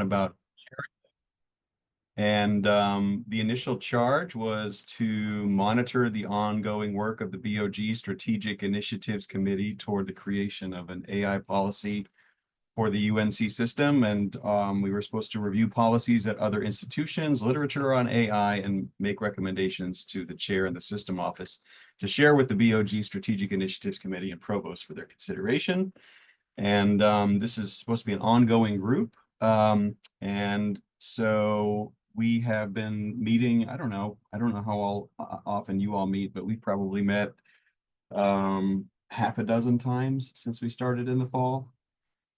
about, and the initial charge was to monitor the ongoing work of the BOG Strategic Initiatives Committee toward the creation of an AI policy for the UNC system. And we were supposed to review policies at other institutions, literature on AI, and make recommendations to the chair and the system office to share with the BOG Strategic Initiatives Committee and provost for their consideration. And this is supposed to be an ongoing group. And so we have been meeting, I don't know how often you all meet, but we've probably met half a dozen times since we started in the fall,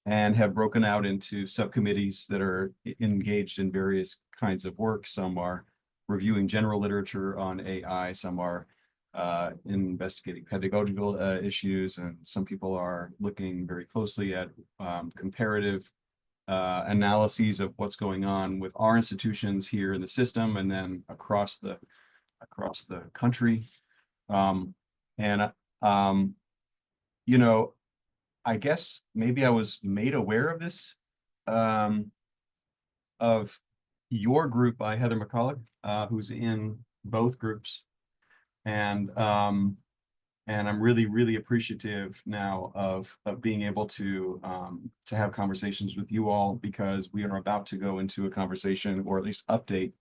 and have broken out into subcommittees that are engaged in various kinds of work. Some are reviewing general literature on AI, some are investigating pedagogical issues, and some people are looking very closely at comparative analyses of what's going on with our institutions here in the system and then across the country. And you know, I guess maybe I was made aware of this, of your group by Heather McCulloch, who's in both groups. And I'm really, really appreciative now of being able to have conversations with you all, because we are about to go into a conversation, or at least update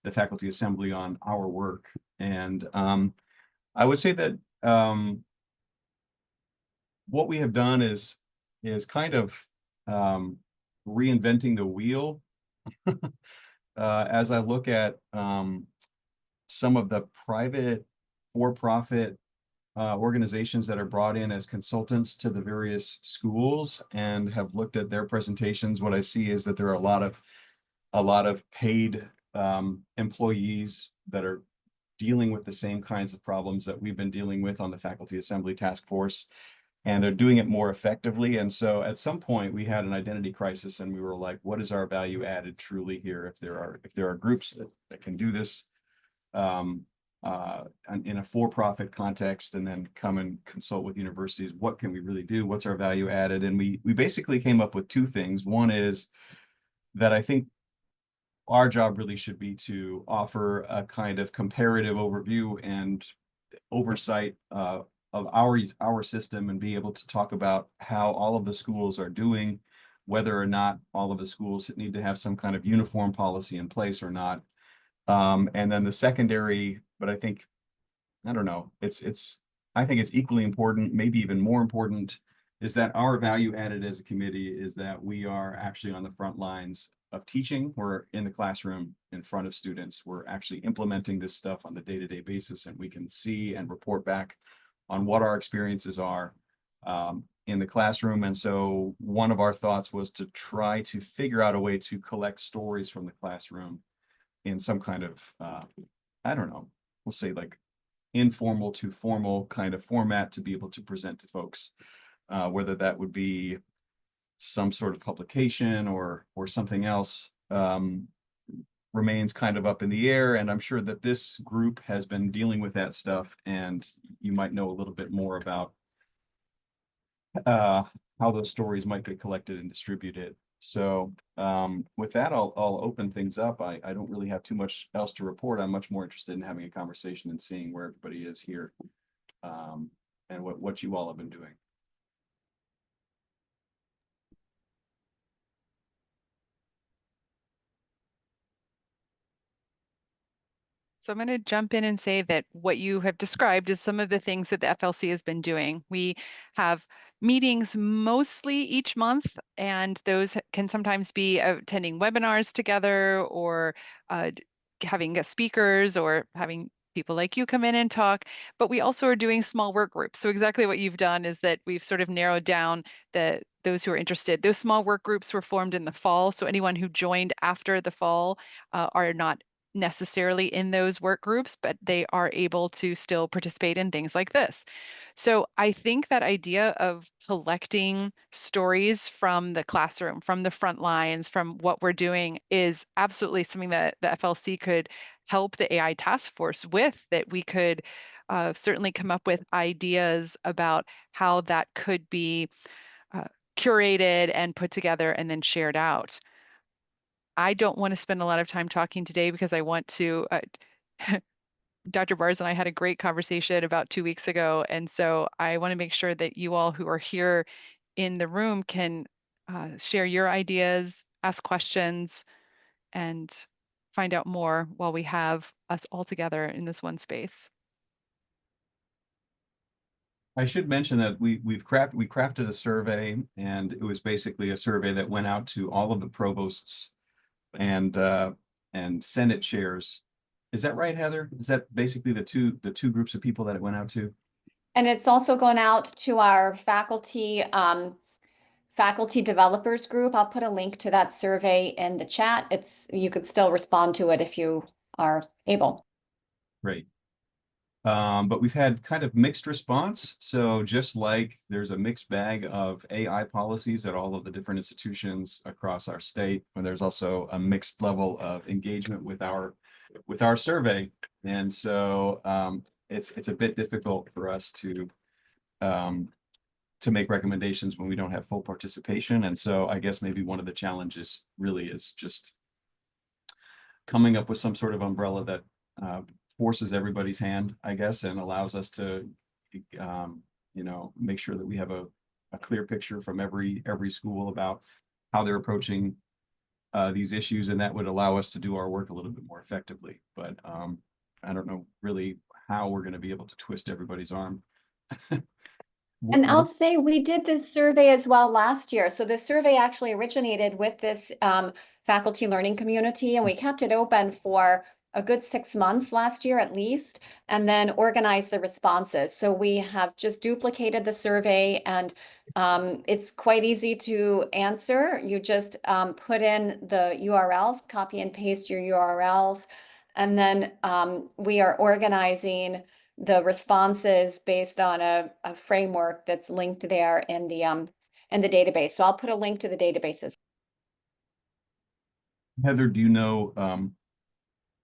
the faculty assembly on our work. And I would say that what we have done is kind of reinventing the wheel. As I look at some of the private for-profit organizations that are brought in as consultants to the various schools and have looked at their presentations, what I see is that there are a lot of paid employees that are dealing with the same kinds of problems that we've been dealing with on the Faculty Assembly Task Force, and they're doing it more effectively. And so at some point we had an identity crisis, and we were like, what is our value added truly here? If there are groups that can do this in a for-profit context and then come and consult with universities, what can we really do? What's our value added? And we basically came up with two things. One is that I think our job really should be to offer a kind of comparative overview and oversight of our system, and be able to talk about how all of the schools are doing, whether or not all of the schools need to have some kind of uniform policy in place or not. And then the secondary, but I think, I don't know, I think it's equally important, maybe even more important, is that our value added as a committee is that we are actually on the front lines of teaching. We're in the classroom in front of students. We're actually implementing this stuff on the day-to-day basis, and we can see and report back on what our experiences are in the classroom. And so one of our thoughts was to try to figure out a way to collect stories from the classroom in some kind of, I don't know, we'll say like informal to formal kind of format to be able to present to folks, whether that would be some sort of publication or something else, remains kind of up in the air. And I'm sure that this group has been dealing with that stuff, and you might know a little bit more about how those stories might get collected and distributed. So with that, I'll open things up. I don't really have too much else to report. I'm much more interested in having a conversation and seeing where everybody is here, and what you all have been doing. So I'm going to jump in and say that what you have described is some of the things that the FLC has been doing. We have meetings mostly each month, and those can sometimes be attending webinars together, or having guest speakers, or having people like you come in and talk. But we also are doing small work groups. So exactly what you've done is that we've sort of narrowed down those who are interested. Those small work groups were formed in the fall, so anyone who joined after the fall are not necessarily in those work groups, but they are able to still participate in things like this. So I think that idea of collecting stories from the classroom, from the front lines, from what we're doing is absolutely something that the FLC could help the AI task force with, that we could certainly come up with ideas about how that could be curated and put together and then shared out. I don't want to spend a lot of time talking today because I want to. Dr. Bars and I had a great conversation about 2 weeks ago, and so I want to make sure that you all who are here in the room can share your ideas, ask questions, and find out more while we have us all together in this one space. I should mention that we crafted a survey, and it was basically a survey that went out to all of the provosts and Senate chairs. Is that right, Heather? Is that basically the two groups of people that it went out to? And it's also gone out to our faculty developers group. I'll put a link to that survey in the chat. You could still respond to it if you are able. Great. But we've had kind of mixed response. So just like there's a mixed bag of AI policies at all of the different institutions across our state, and there's also a mixed level of engagement with our survey. And so it's a bit difficult for us to make recommendations when we don't have full participation. And so I guess maybe one of the challenges really is just coming up with some sort of umbrella that forces everybody's hand, I guess, and allows us to, make sure that we have a clear picture from every school about how they're approaching these issues, and that would allow us to do our work a little bit more effectively. But I don't know really how we're going to be able to twist everybody's arm. And I'll say we did this survey as well last year. So the survey actually originated with this faculty learning community, and we kept it open for a good 6 months last year at least, and then organized the responses. So we have just duplicated the survey, and it's quite easy to answer. You just put in the URLs, copy and paste your URLs, and then we are organizing the responses based on a framework that's linked there in the database. So I'll put a link to the databases. Heather, do you know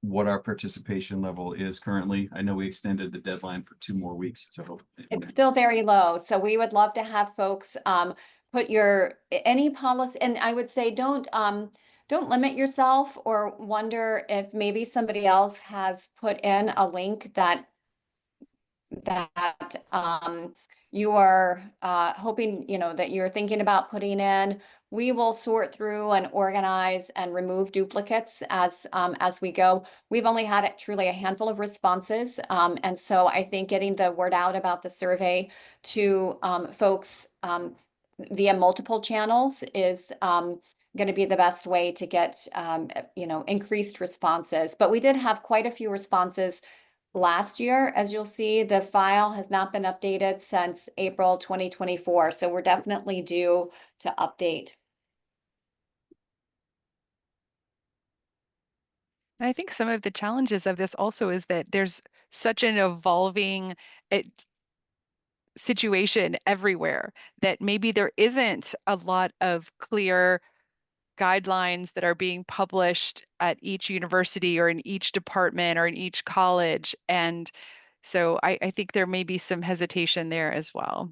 what our participation level is currently? I know we extended the deadline for 2 more weeks, so It's still very low. So we would love to have folks put any policy, and I would say don't limit yourself or wonder if maybe somebody else has put in a link that you are hoping, that you're thinking about putting in. We will sort through and organize and remove duplicates as we go. We've only had truly a handful of responses. And so I think getting the word out about the survey to folks via multiple channels is going to be the best way to get, increased responses. But we did have quite a few responses last year. As you'll see, the file has not been updated since April 2024. So we're definitely due to update. And I think some of the challenges of this also is that there's such an evolving situation everywhere that maybe there isn't a lot of clear guidelines that are being published at each university or in each department or in each college. And so I think there may be some hesitation there as well.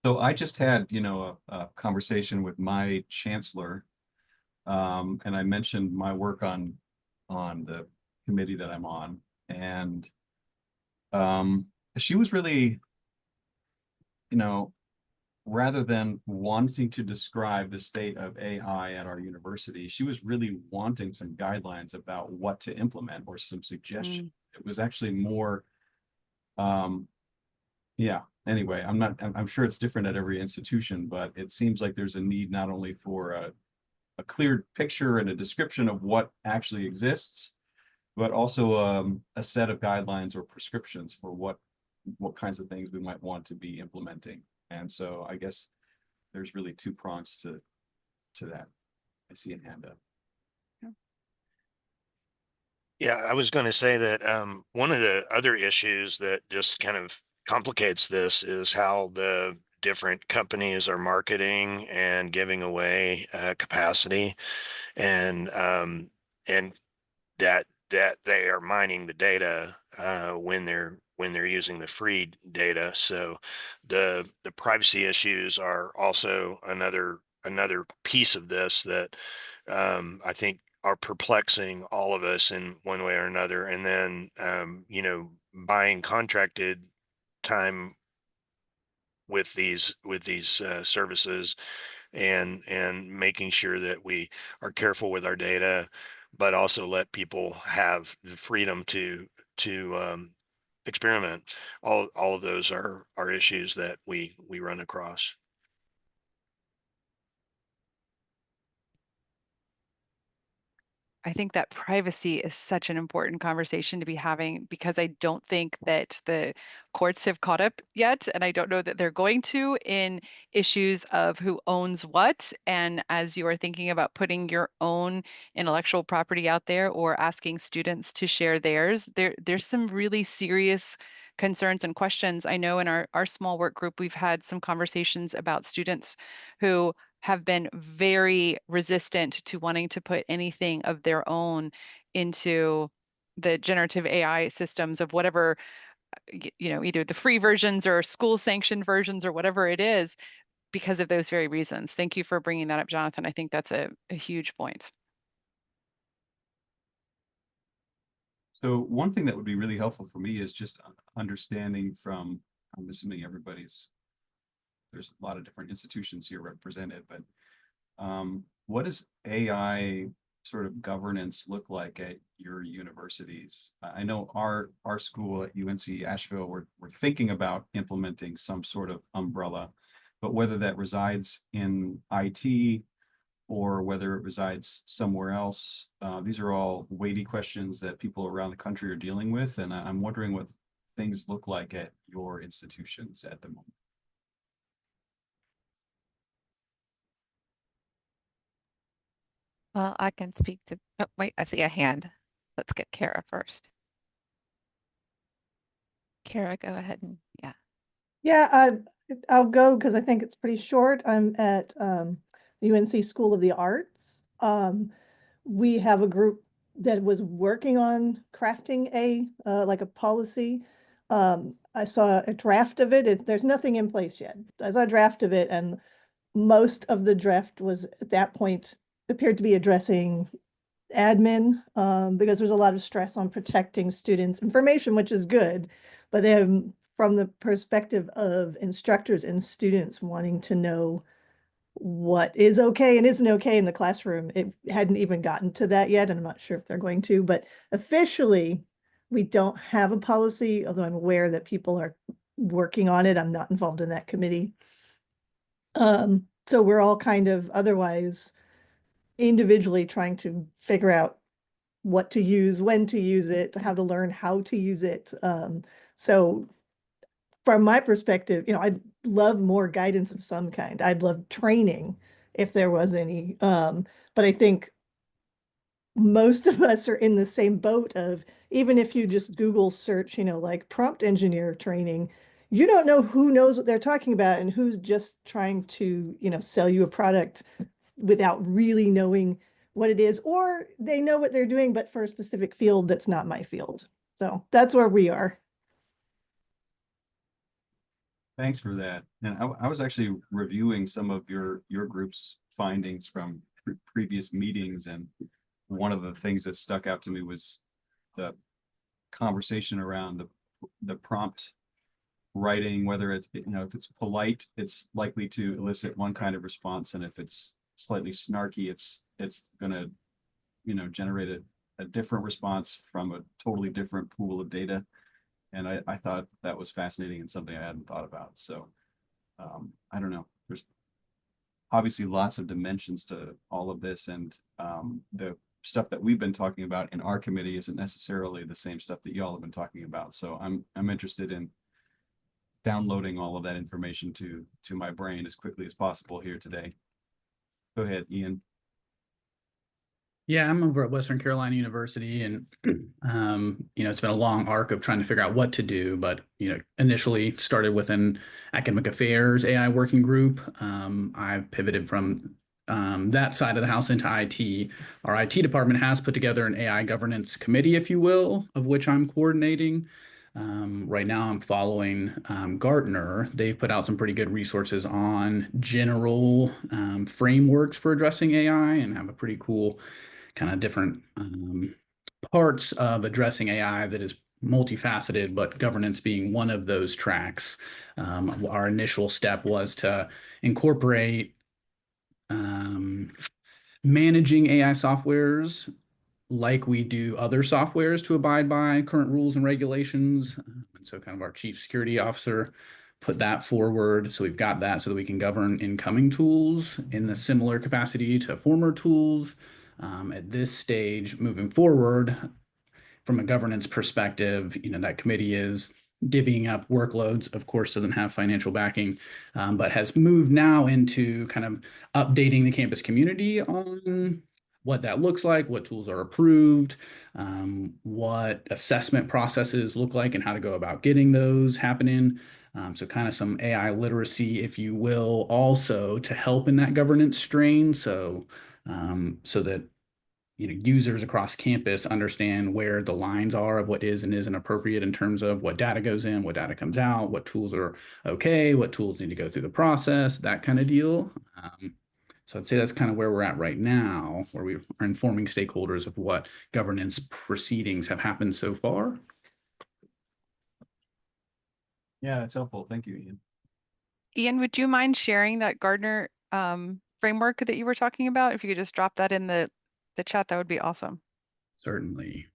So I just had, a conversation with my chancellor, and I mentioned my work on the committee that I'm on, and she was really, rather than wanting to describe the state of AI at our university, she was really wanting some guidelines about what to implement or some suggestions. It was actually more, yeah. Anyway, I'm sure it's different at every institution, but it seems like there's a need not only for a clear picture and a description of what actually exists, but also a set of guidelines or prescriptions for what kinds of things we might want to be implementing. And so I guess there's really 2 prongs to that. I see a hand up. Yeah, I was going to say that one of the other issues that just kind of complicates this is how the different companies are marketing and giving away capacity, and that they are mining the data when they're using the free data. So the privacy issues are also another piece of this that I think are perplexing all of us in one way or another. And then, buying contracted time with these services, and making sure that we are careful with our data, but also let people have the freedom to experiment. All of those are issues that we run across. I think that privacy is such an important conversation to be having, because I don't think that the courts have caught up yet. And I don't know that they're going to, in issues of who owns what. And as you are thinking about putting your own intellectual property out there or asking students to share theirs, there's some really serious concerns and questions. I know in our small work group, we've had some conversations about students who have been very resistant to wanting to put anything of their own into the generative AI systems of whatever, either the free versions or school sanctioned versions or whatever it is, because of those very reasons. Thank you for bringing that up, Jonathan. I think that's a huge point. So one thing that would be really helpful for me is just understanding from, I'm assuming there's a lot of different institutions here represented, but what does AI sort of governance look like at your universities? I know our school at UNC Asheville, we're thinking about implementing some sort of umbrella, but whether that resides in IT or whether it resides somewhere else, these are all weighty questions that people around the country are dealing with, and I'm wondering what things look like at your institutions at the moment. Well, I can speak to, oh, wait, I see a hand. Let's get Kara first. Kara, go ahead and, yeah. Yeah, I'll go because I think it's pretty short. I'm at UNC School of the Arts. We have a group that was working on crafting like a policy. I saw a draft of it. There's nothing in place yet. I saw a draft of it, and most of the draft was at that point appeared to be addressing admin, because there's a lot of stress on protecting students' information, which is good. But from the perspective of instructors and students wanting to know what is okay and isn't okay in the classroom, it hadn't even gotten to that yet, and I'm not sure if they're going to. But officially, we don't have a policy, although I'm aware that people are working on it. I'm not involved in that committee. So we're all kind of otherwise individually trying to figure out what to use, when to use it, how to learn how to use it. So from my perspective, I'd love more guidance of some kind. I'd love training if there was any. But I think most of us are in the same boat of, even if you just Google search, like prompt engineer training, you don't know who knows what they're talking about and who's just trying to, sell you a product without really knowing what it is, or they know what they're doing, but for a specific field that's not my field. So that's where we are. Thanks for that. And I was actually reviewing some of your group's findings from previous meetings, and one of the things that stuck out to me was the conversation around the prompt writing, whether it's, if it's polite, it's likely to elicit one kind of response, and if it's slightly snarky, it's going to, generate a different response from a totally different pool of data. And I thought that was fascinating and something I hadn't thought about. So I don't know. There's obviously lots of dimensions to all of this, and the stuff that we've been talking about in our committee isn't necessarily the same stuff that y'all have been talking about. So I'm interested in downloading all of that information to my brain as quickly as possible here today. Go ahead, Ian. Yeah, I'm over at Western Carolina University, and it's been a long arc of trying to figure out what to do. But initially started with an academic affairs AI working group. I've pivoted from that side of the house into IT. Our IT department has put together an AI governance committee, if you will, of which I'm coordinating. Right now, I'm following Gartner. They've put out some pretty good resources on general frameworks for addressing AI and have a pretty cool kind of different parts of addressing AI that is multifaceted, but governance being one of those tracks. Our initial step was to incorporate managing AI softwares like we do other softwares to abide by current rules and regulations. And so kind of our chief security officer put that forward. So we've got that so that we can govern incoming tools in the similar capacity to former tools. At this stage, moving forward, from a governance perspective, that committee is divvying up workloads, of course, doesn't have financial backing, but has moved now into kind of updating the campus community on what that looks like, what tools are approved, what assessment processes look like, and how to go about getting those happening. So kind of some AI literacy, if you will, also to help in that governance strain. So that users across campus understand where the lines are of what is and isn't appropriate in terms of what data goes in, what data comes out, what tools are okay, what tools need to go through the process, that kind of deal. So I'd say that's kind of where we're at right now, where we are informing stakeholders of what governance proceedings have happened so far. Yeah, that's helpful. Thank you, Ian. Ian, would you mind sharing that Gardner framework that you were talking about? If you could just drop that in the chat, that would be awesome. Certainly.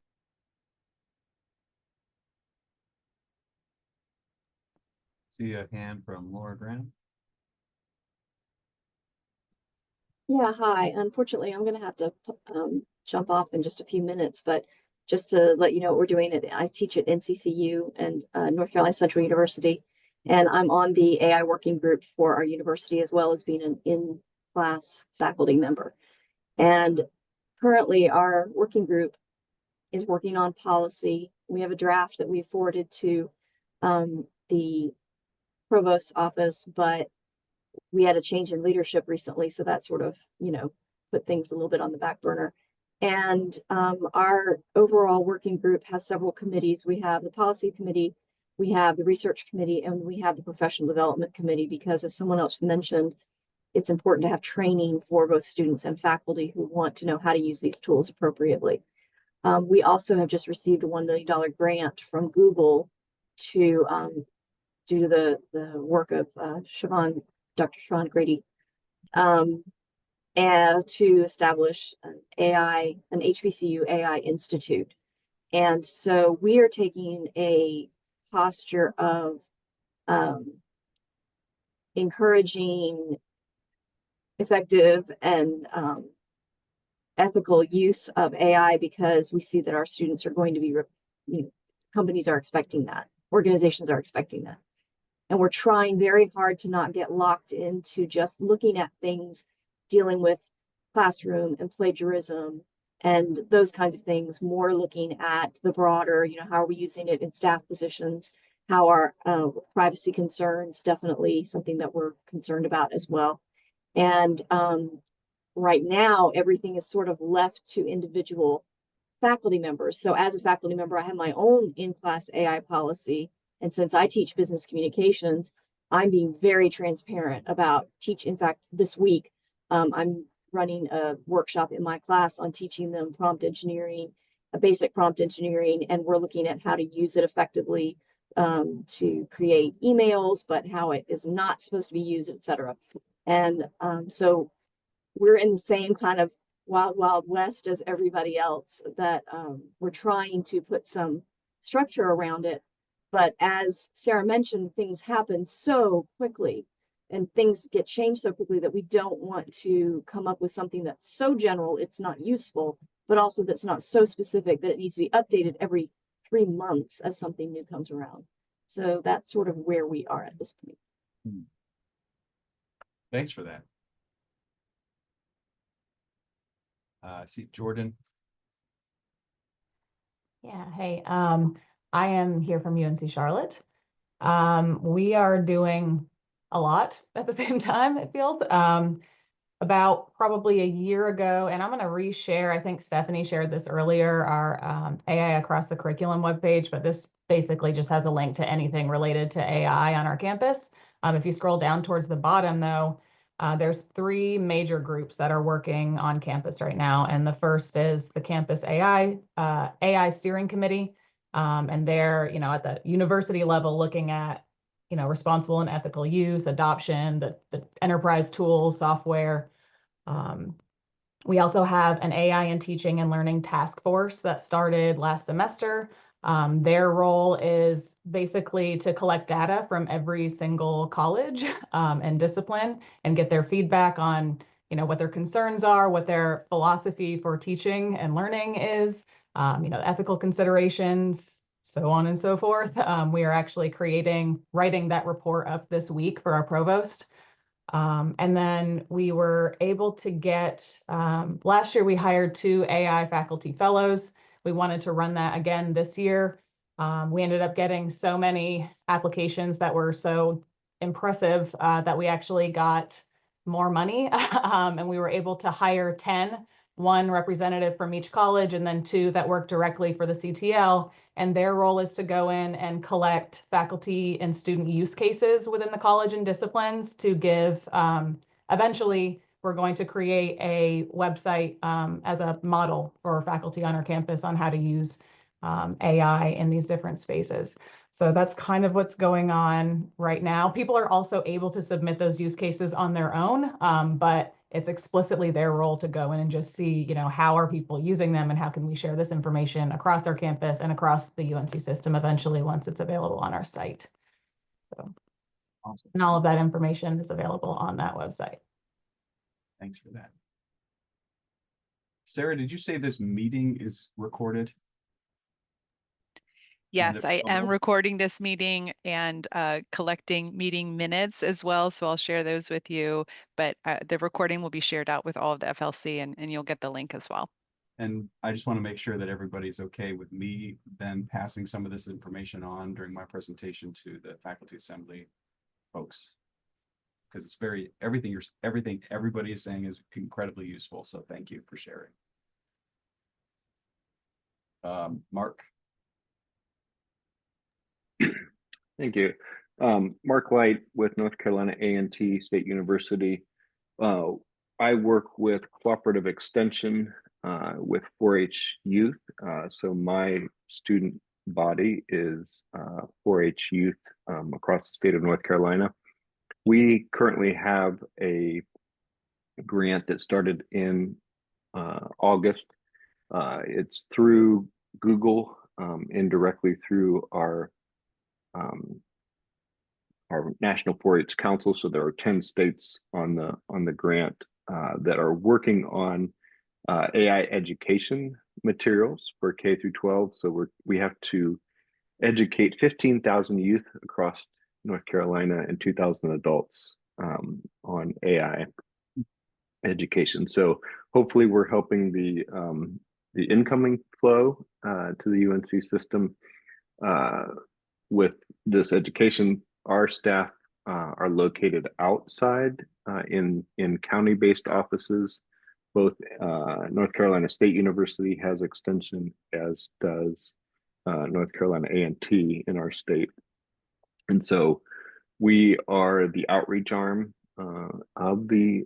See a hand from Laura Graham. Yeah, hi. Unfortunately, I'm going to have to jump off in just a few minutes, but just to let you know what we're doing, I teach at NCCU and North Carolina Central University, and I'm on the AI working group for our university as well as being an in-class faculty member. And currently, our working group is working on policy. We have a draft that we forwarded to the provost's office, but we had a change in leadership recently, so that sort of, put things a little bit on the back burner. And our overall working group has several committees. We have the policy committee, we have the research committee, and we have the professional development committee, because as someone else mentioned, it's important to have training for both students and faculty who want to know how to use these tools appropriately. We also have just received a $1 million grant from Google to do the work of Dr. Siobhan Grady, and to establish an HBCU AI Institute. And so we are taking a posture of encouraging effective and ethical use of AI, because we see that our students are going to be, companies are expecting that, organizations are expecting that. And we're trying very hard to not get locked into just looking at things dealing with classroom and plagiarism and those kinds of things, more looking at the broader, how are we using it in staff positions, how are privacy concerns, definitely something that we're concerned about as well. And right now, everything is sort of left to individual faculty members. So as a faculty member, I have my own in-class AI policy. And since I teach business communications, I'm being very transparent about in fact, this week, I'm running a workshop in my class on teaching them prompt engineering, a basic prompt engineering, and we're looking at how to use it effectively to create emails, but how it is not supposed to be used, et cetera. And so we're in the same kind of wild, wild west as everybody else, that we're trying to put some structure around it. But as Sarah mentioned, things happen so quickly and things get changed so quickly that we don't want to come up with something that's so general it's not useful, but also that's not so specific that it needs to be updated every 3 months as something new comes around. So that's sort of where we are at this point. Thanks for that. I see Jordan. Yeah, hey, I am here from UNC Charlotte. We are doing a lot at the same time, it feels. about probably a year ago, and I'm going to reshare, I think Stephanie shared this earlier, our AI across the curriculum webpage, but this basically just has a link to anything related to AI on our campus. If you scroll down towards the bottom though, there's 3 major groups that are working on campus right now. And the first is the Campus AI Steering Committee. And they're, at the university level looking at, responsible and ethical use, adoption, the enterprise tools, software. We also have an AI in teaching and learning task force that started last semester. Their role is basically to collect data from every single college and discipline and get their feedback on, what their concerns are, what their philosophy for teaching and learning is, ethical considerations, so on and so forth. We are actually writing that report up this week for our provost. And then we were able to get, last year we hired 2 AI faculty fellows. We wanted to run that again this year. We ended up getting so many applications that were so impressive that we actually got more money. And we were able to hire 10, 1 representative from each college, and then 2 that work directly for the CTL. And their role is to go in and collect faculty and student use cases within the college and disciplines to give, eventually, we're going to create a website as a model for faculty on our campus on how to use AI in these different spaces. So that's kind of what's going on right now. People are also able to submit those use cases on their own, but it's explicitly their role to go in and just see, how are people using them and how can we share this information across our campus and across the UNC system eventually once it's available on our site. So, Awesome. and all of that information is available on that website. Thanks for that. Sarah, did you say this meeting is recorded? Yes, I am recording this meeting and collecting meeting minutes as well. So I'll share those with you, but the recording will be shared out with all of the FLC and you'll get the link as well. And I just want to make sure that everybody's okay with me then passing some of this information on during my presentation to the faculty assembly folks. Because it's everything everybody is saying is incredibly useful. So thank you for sharing. Mark. Thank you. Mark Light with North Carolina A&T State University. I work with cooperative extension with 4-H youth. So my student body is 4-H youth across the state of North Carolina. We currently have a grant that started in August. It's through Google, indirectly through our National 4-H Council. So there are 10 states on the grant that are working on AI education materials for K through 12. So we have to educate 15,000 youth across North Carolina and 2,000 adults on AI education. So hopefully we're helping the incoming flow to the UNC system with this education. Our staff are located outside in county-based offices. Both North Carolina State University has extension, as does North Carolina A&T in our state. And so we are the outreach arm of the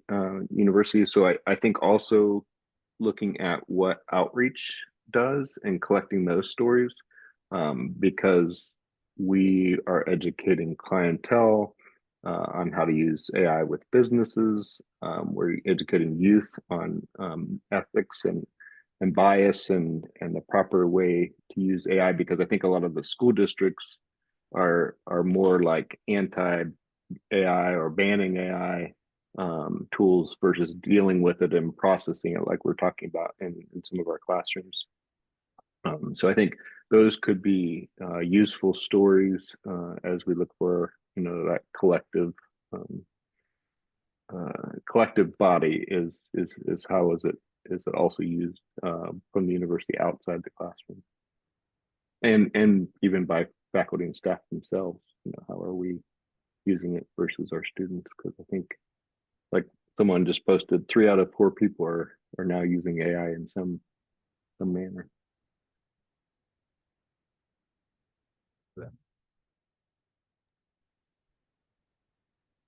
university. So I think also looking at what outreach does and collecting those stories, because we are educating clientele on how to use AI with businesses. We're educating youth on ethics and bias and the proper way to use AI, because I think a lot of the school districts are more like anti-AI or banning AI tools versus dealing with it and processing it like we're talking about in some of our classrooms. So I think those could be useful stories as we look for, that collective body is how is it also used from the university outside the classroom, and even by faculty and staff themselves. How are we using it versus our students? Because I think, like someone just posted 3 out of 4 people are now using AI in some manner.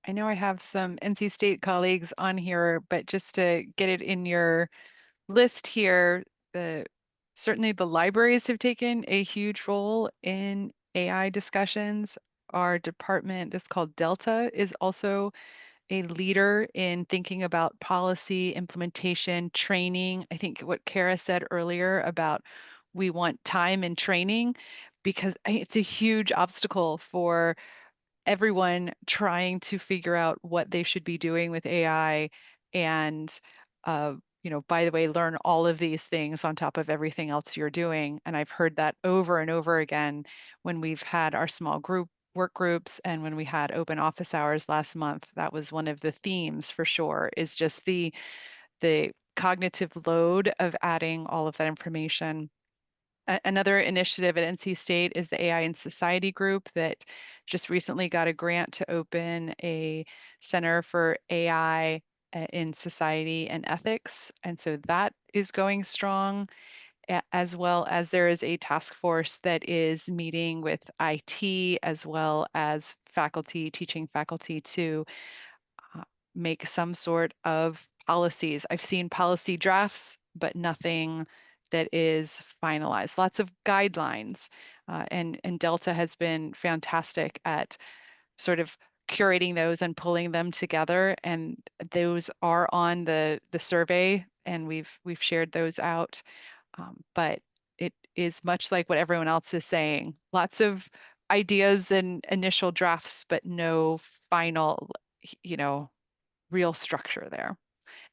I know I have some NC State colleagues on here, but just to get it in your list here, certainly the libraries have taken a huge role in AI discussions. Our department, that's called Delta, is also a leader in thinking about policy, implementation, training. I think what Kara said earlier about we want time and training, because it's a huge obstacle for everyone trying to figure out what they should be doing with AI and by the way, learn all of these things on top of everything else you're doing. And I've heard that over and over again when we've had our small group work groups and when we had open office hours last month. That was one of the themes for sure, is just the cognitive load of adding all of that information. Another initiative at NC State is the AI in Society group that just recently got a grant to open a center for AI in society and ethics. And so that is going strong, as well as there is a task force that is meeting with IT as well as faculty, teaching faculty to make some sort of policies. I've seen policy drafts, but nothing that is finalized. Lots of guidelines, and Delta has been fantastic at sort of curating those and pulling them together. And those are on the survey, and we've shared those out. But it is much like what everyone else is saying. Lots of ideas and initial drafts, but no final, real structure there.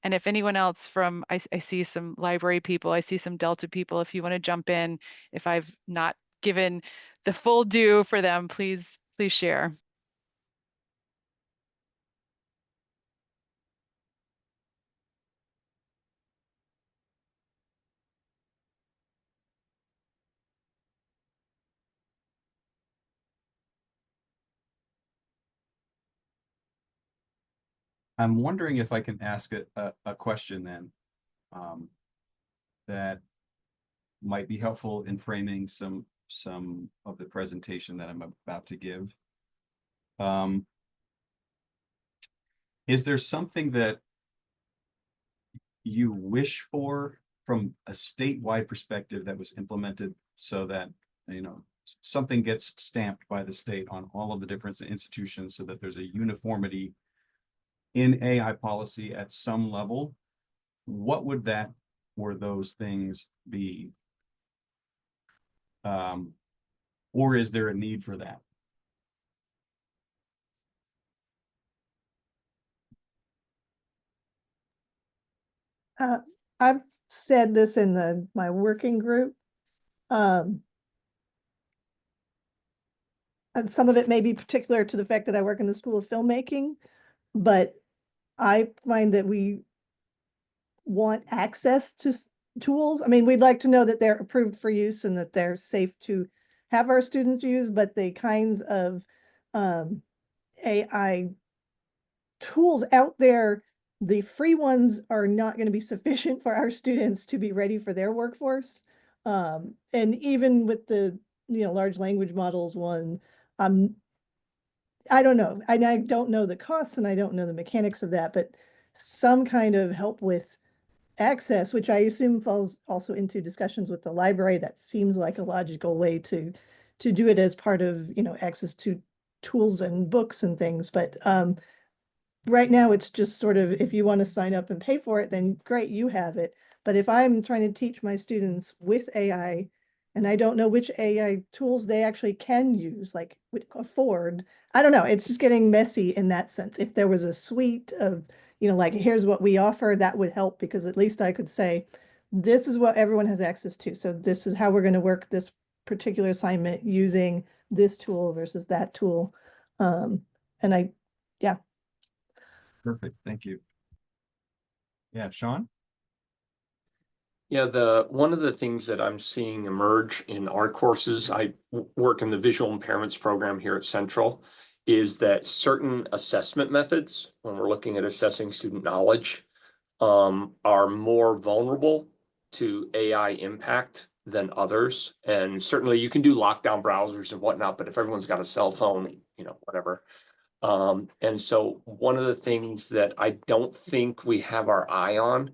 And if anyone else from, I see some library people, I see some Delta people, if you want to jump in, if I've not given the full due for them, please share. I'm wondering if I can ask a question then, that might be helpful in framing some of the presentation that I'm about to give. Is there something that you wish for from a statewide perspective that was implemented so that, something gets stamped by the state on all of the different institutions so that there's a uniformity in AI policy at some level? What would that or those things be? Or is there a need for that? I've said this in my working group. And some of it may be particular to the fact that I work in the School of Filmmaking, but I find that we want access to tools. I mean, we'd like to know that they're approved for use and that they're safe to have our students use, but the kinds of AI tools out there, the free ones are not going to be sufficient for our students to be ready for their workforce. And even with the large language models one, I don't know. I don't know the costs and I don't know the mechanics of that, but some kind of help with access, which I assume falls also into discussions with the library. That seems like a logical way to do it as part of, access to tools and books and things. But right now it's just sort of, if you want to sign up and pay for it, then great, you have it. But if I'm trying to teach my students with AI and I don't know which AI tools they actually can use, like would afford, I don't know, it's just getting messy in that sense. If there was a suite of, like, here's what we offer, that would help, because at least I could say, this is what everyone has access to. So this is how we're going to work this particular assignment using this tool versus that tool. And yeah. Perfect, thank you. Yeah, Sean? Yeah, one of the things that I'm seeing emerge in our courses, I work in the visual impairments program here at Central, is that certain assessment methods, when we're looking at assessing student knowledge, are more vulnerable to AI impact than others. And certainly you can do lockdown browsers and whatnot, but if everyone's got a cell phone, whatever. And so one of the things that I don't think we have our eye on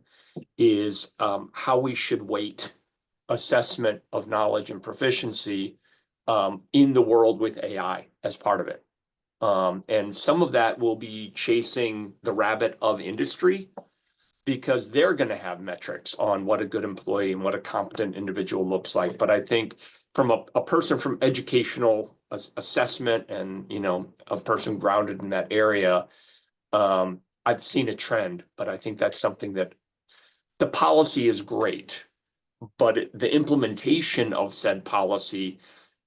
is how we should weight assessment of knowledge and proficiency in the world with AI as part of it. And some of that will be chasing the rabbit of industry because they're going to have metrics on what a good employee and what a competent individual looks like. But I think from a person from educational assessment and, a person grounded in that area, I've seen a trend, but I think that's something that the policy is great, but the implementation of said policy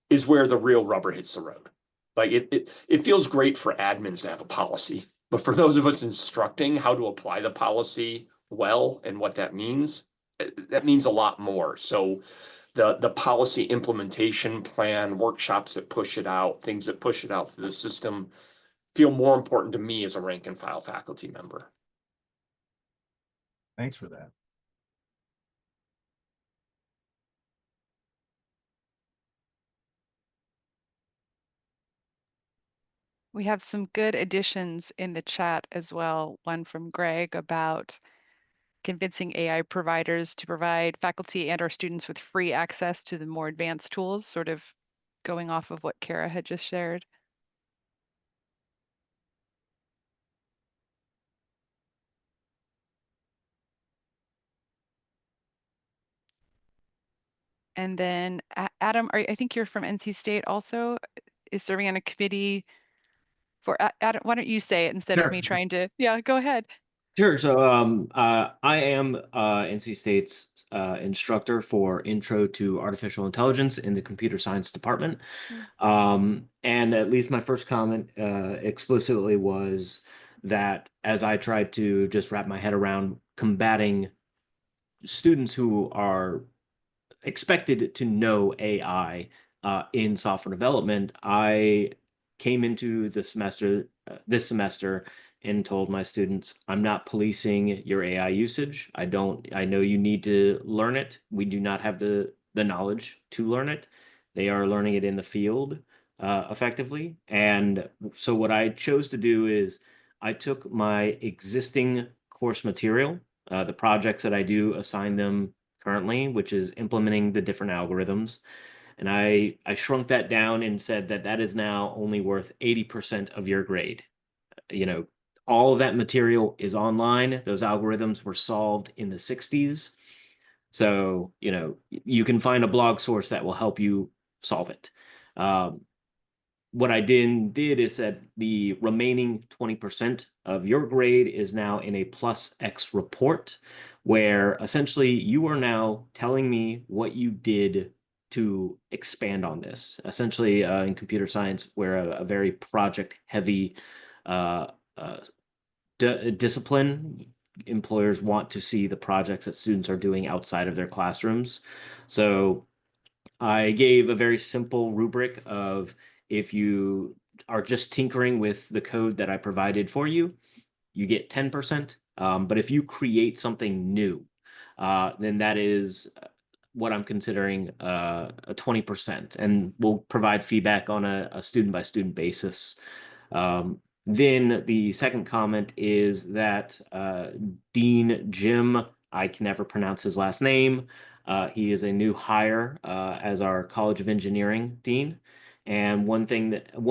is where the real rubber hits the road. Like it feels great for admins to have a policy, but for those of us instructing how to apply the policy well and what that means a lot more. So the policy implementation plan, workshops that push it out, things that push it out through the system feel more important to me as a rank and file faculty member. Thanks for that. We have some good additions in the chat as well. One from Greg about convincing AI providers to provide faculty and our students with free access to the more advanced tools, sort of going off of what Kara had just shared. And then Adam, I think you're from NC State also, is serving on a committee for, Adam, why don't you say it instead of me trying to, yeah, go ahead. Sure. So I am NC State's instructor for Intro to Artificial Intelligence in the Computer Science Department. And at least my first comment explicitly was that as I tried to just wrap my head around combating students who are expected to know AI in software development, I came into the semester, this semester, and told my students, I'm not policing your AI usage. I know you need to learn it. We do not have the knowledge to learn it. They are learning it in the field effectively. And so what I chose to do is I took my existing course material, the projects that I do assign them currently, which is implementing the different algorithms. And I shrunk that down and said that that is now only worth 80% of your grade. All of that material is online. Those algorithms were solved in the 60s. So, you can find a blog source that will help you solve it. What I did is that the remaining 20% of your grade is now in a plus X report, where essentially you are now telling me what you did to expand on this. Essentially, in computer science, we're a very project-heavy discipline. Employers want to see the projects that students are doing outside of their classrooms. So I gave a very simple rubric of, if you are just tinkering with the code that I provided for you, you get 10%. But if you create something new, then that is what I'm considering a 20%, and we'll provide feedback on a student-by-student basis. Then the second comment is that Dean Jim, I can never pronounce his last name. He is a new hire as our College of Engineering dean. And one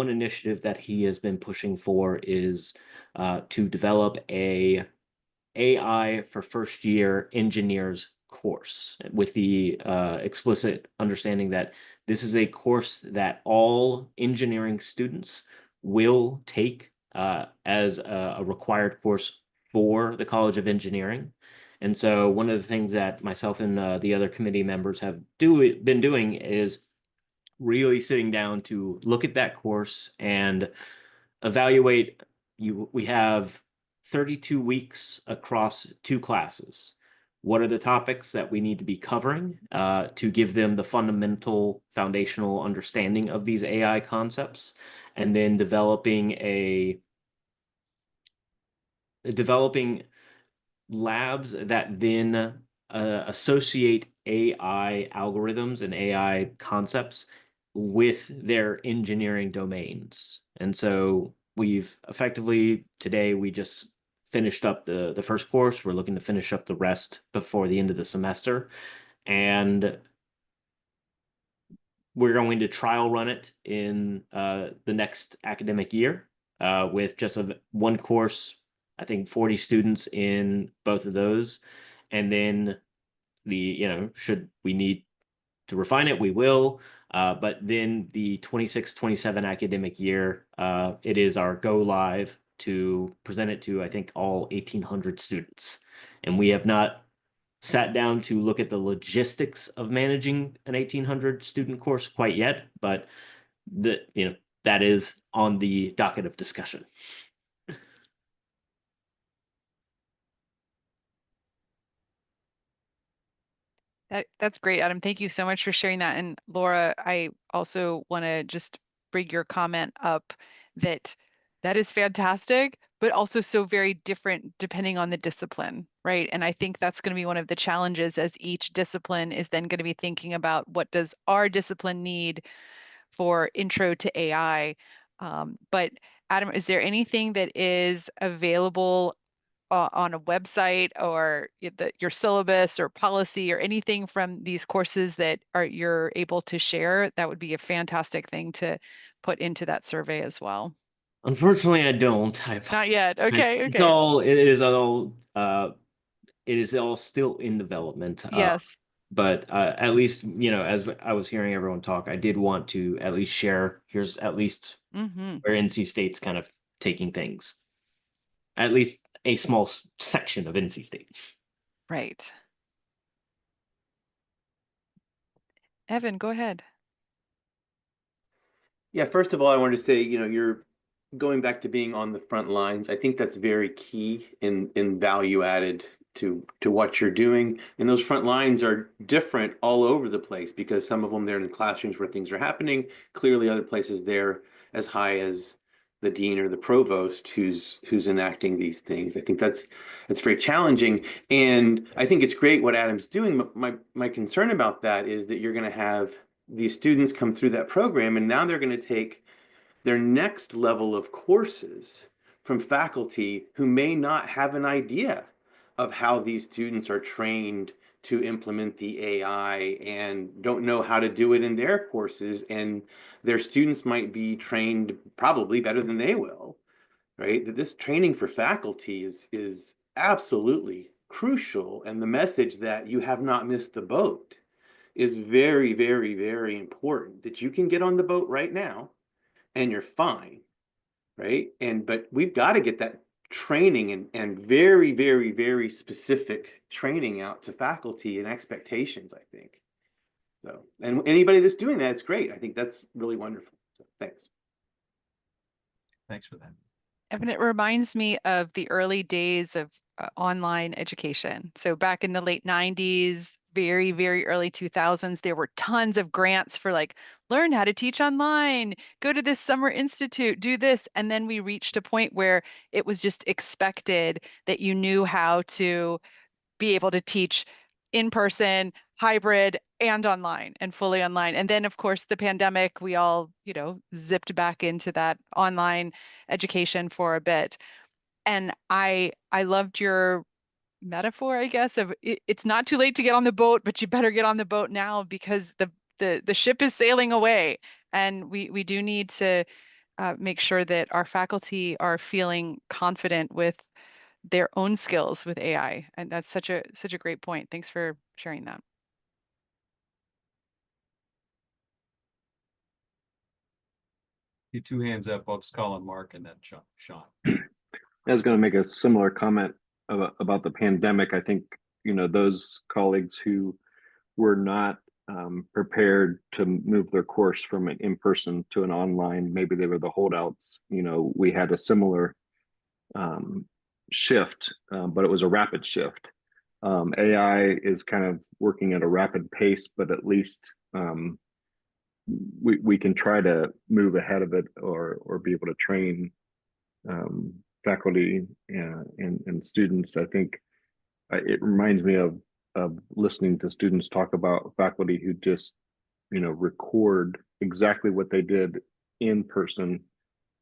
initiative that he has been pushing for is to develop a AI for first year engineers course, with the explicit understanding that this is a course that all engineering students will take as a required course for the College of Engineering. And so one of the things that myself and the other committee members have been doing is really sitting down to look at that course and evaluate. We have 32 weeks across 2 classes. what are the topics that we need to be covering to give them the fundamental foundational understanding of these AI concepts, and then developing labs that then associate AI algorithms and AI concepts with their engineering domains. And so we've effectively, today, we just finished up the first course. We're looking to finish up the rest before the end of the semester. And we're going to trial run it in the next academic year with just one course, I think 40 students in both of those. And then should we need to refine it, we will. But then the 26-27 academic year, it is our go live to present it to, I think, all 1,800 students. And we have not sat down to look at the logistics of managing an 1,800 student course quite yet, but that is on the docket of discussion. That's great, Adam. Thank you so much for sharing that. And Laura, I also want to just bring your comment up that is fantastic, but also so very different depending on the discipline, right? And I think that's going to be one of the challenges as each discipline is then going to be thinking about what does our discipline need for intro to AI. But Adam, is there anything that is available on a website or your syllabus or policy or anything from these courses that you're able to share? That would be a fantastic thing to put into that survey as well. Unfortunately, I don't. Not yet. Okay. It's Okay. all, it is all still in development. Yes. But at least, as I was hearing everyone talk, I did want to at least share, here's at least where NC State's kind of taking things. At least a small section of NC State. Right. Evan, go ahead. Yeah, first of all, I wanted to say, you're going back to being on the front lines. I think that's very key in value added to what you're doing. And those front lines are different all over the place because some of them they're in classrooms where things are happening. Clearly, other places they're as high as the dean or the provost who's enacting these things. I think that's very challenging. And I think it's great what Adam's doing. My concern about that is that you're going to have these students come through that program and now they're going to take their next level of courses from faculty who may not have an idea of how these students are trained to implement the AI and don't know how to do it in their courses. And their students might be trained probably better than they will, right? That this training for faculty is absolutely crucial. And the message that you have not missed the boat is very, very, very important, that you can get on the boat right now and you're fine, right? But we've got to get that training and very, very, very specific training out to faculty and expectations, I think. So, and anybody that's doing that, it's great. I think that's really wonderful. So thanks. Thanks for that. Evan, it reminds me of the early days of online education. So back in the late 90s, very, very early 2000s, there were tons of grants for learn how to teach online, go to this summer institute, do this. And then we reached a point where it was just expected that you knew how to be able to teach in person, hybrid, and online and fully online. And then, of course, the pandemic, we all, zipped back into that online education for a bit. And I loved your metaphor, I guess, of it's not too late to get on the boat, but you better get on the boat now because the ship is sailing away. And we do need to make sure that our faculty are feeling confident with their own skills with AI. And that's such a great point. Thanks for sharing that. You two hands up. I'll just call on Mark and then Sean. I was going to make a similar comment about the pandemic. I think, those colleagues who were not prepared to move their course from an in-person to an online, maybe they were the holdouts. We had a similar shift, but it was a rapid shift. AI is kind of working at a rapid pace, but at least we can try to move ahead of it or be able to train faculty and students. I think it reminds me of listening to students talk about faculty who just record exactly what they did in person,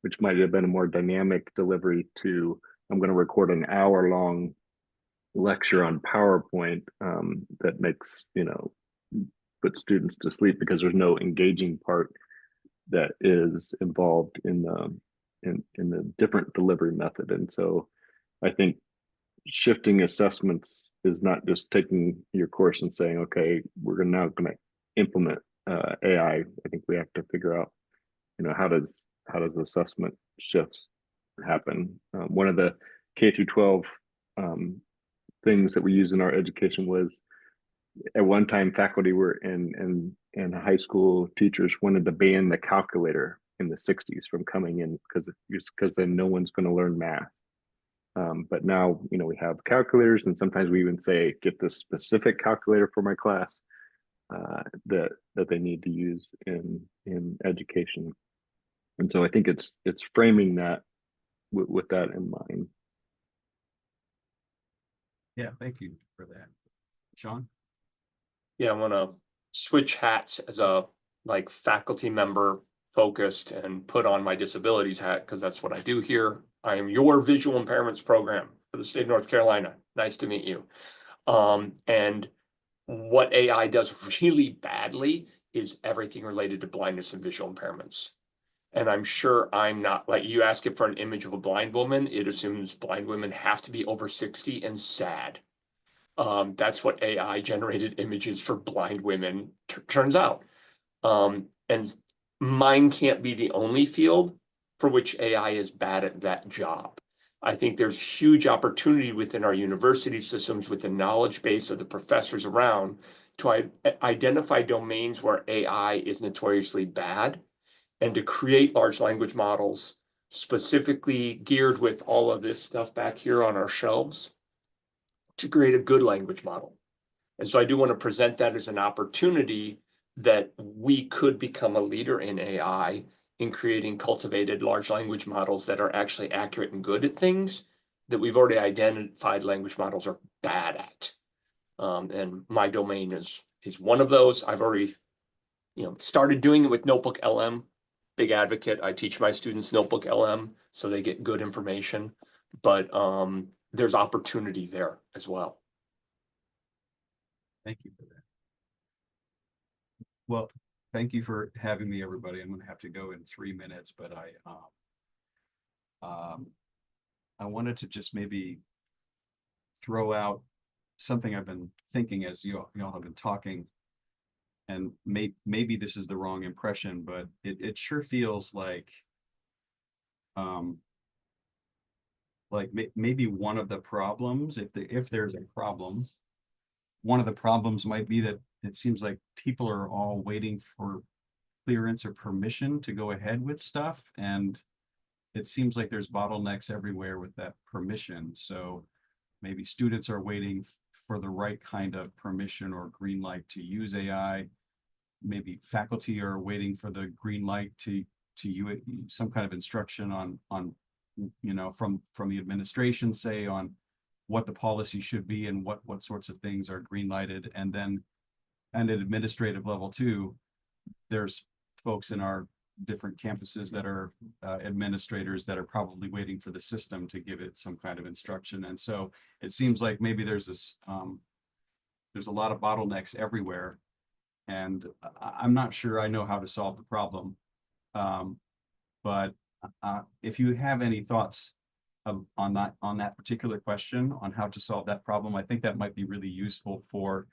which might have been a more dynamic delivery to I'm going to record an hour-long lecture on PowerPoint that makes put students to sleep because there's no engaging part that is involved in the different delivery method. And so I think shifting assessments is not just taking your course and saying, okay, we're now going to implement AI. I think we have to figure out, how does assessment shifts happen? One of the K through 12 things that we use in our education was at one time faculty were and high school teachers wanted to ban the calculator in the 60s from coming in because then no one's going to learn math. But now, we have calculators, and sometimes we even say, get this specific calculator for my class that they need to use in education. And so I think it's framing that with that in mind. Yeah, thank you for that. Sean? Yeah, I want to switch hats as a faculty member focused and put on my disabilities hat, because that's what I do here. I am your visual impairments program for the state of North Carolina. Nice to meet you. And what AI does really badly is everything related to blindness and visual impairments. And I'm sure I'm not, like, you ask it for an image of a blind woman, it assumes blind women have to be over 60 and sad. That's what AI generated images for blind women turns out. And mine can't be the only field for which AI is bad at that job. I think there's huge opportunity within our university systems with the knowledge base of the professors around to identify domains where AI is notoriously bad and to create large language models specifically geared with all of this stuff back here on our shelves to create a good language model. And so I do want to present that as an opportunity that we could become a leader in AI in creating cultivated large language models that are actually accurate and good at things that we've already identified language models are bad at. And my domain is one of those. I've already started doing it with Notebook LM. Big advocate. I teach my students Notebook LM so they get good information, but there's opportunity there as well. Thank you for that. Well, thank you for having me, everybody. I'm going to have to go in 3 minutes, but I wanted to just maybe throw out something I've been thinking as you all have been talking, and maybe this is the wrong impression, but it sure feels like maybe one of the problems, if there's a problem, one of the problems might be that it seems like people are all waiting for clearance or permission to go ahead with stuff, and it seems like there's bottlenecks everywhere with that permission. So maybe students are waiting for the right kind of permission or green light to use AI. Maybe faculty are waiting for the green light to use some kind of instruction on from the administration, say, on what the policy should be and what sorts of things are green lighted. And then at administrative level too, there's folks in our different campuses that are administrators that are probably waiting for the system to give it some kind of instruction. And so it seems like maybe there's this there's a lot of bottlenecks everywhere, and I'm not sure I know how to solve the problem. But if you have any thoughts on that particular question on how to solve that problem, I think that might be really useful for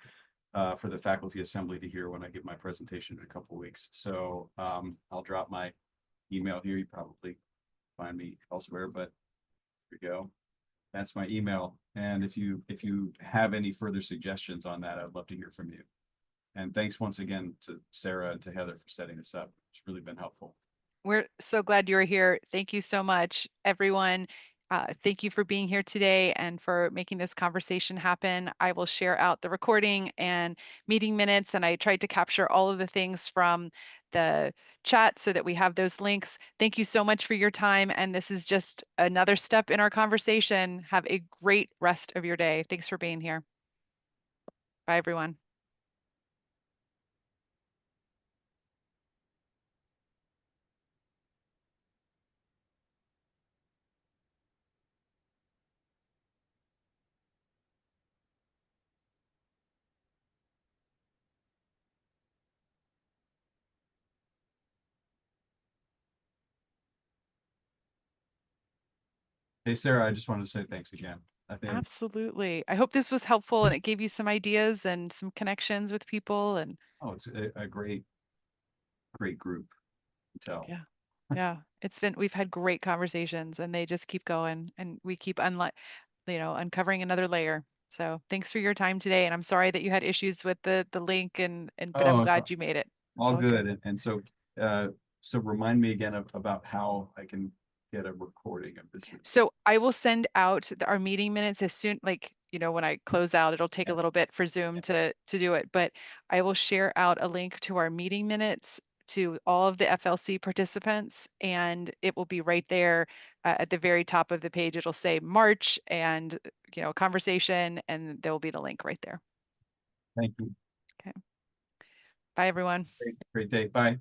the faculty assembly to hear when I give my presentation in a couple of weeks. So I'll drop my email here. You probably find me elsewhere, but here we go. That's my email. And if you have any further suggestions on that, I'd love to hear from you. And thanks once again to Sarah and to Heather for setting this up. It's really been helpful. We're so glad you're here. Thank you so much, everyone. Thank you for being here today and for making this conversation happen. I will share out the recording and meeting minutes, and I tried to capture all of the things from the chat so that we have those links. Thank you so much for your time, and this is just another step in our conversation. Have a great rest of your day. Thanks for being here. Bye, everyone. Hey, Sarah, I just wanted to say thanks again. I think, Absolutely. I hope this was helpful and it gave you some ideas and some connections with people. And oh, it's a great group to tell. yeah, yeah, we've had great conversations and they just keep going and we keep uncovering another layer. So thanks for your time today. And I'm sorry that you had issues with the link but I'm Oh, it's glad you made it. It's all good. And so, so remind me again about how I can get a recording of this. So I will send out our meeting minutes as soon, when I close out, it'll take a little bit for Zoom to do it, but I will share out a link to our meeting minutes to all of the FLC participants, and it will be right there at the very top of the page. It'll say March and, conversation, and there will be the link right there. Thank you. Okay. Bye, everyone. Great day. Bye.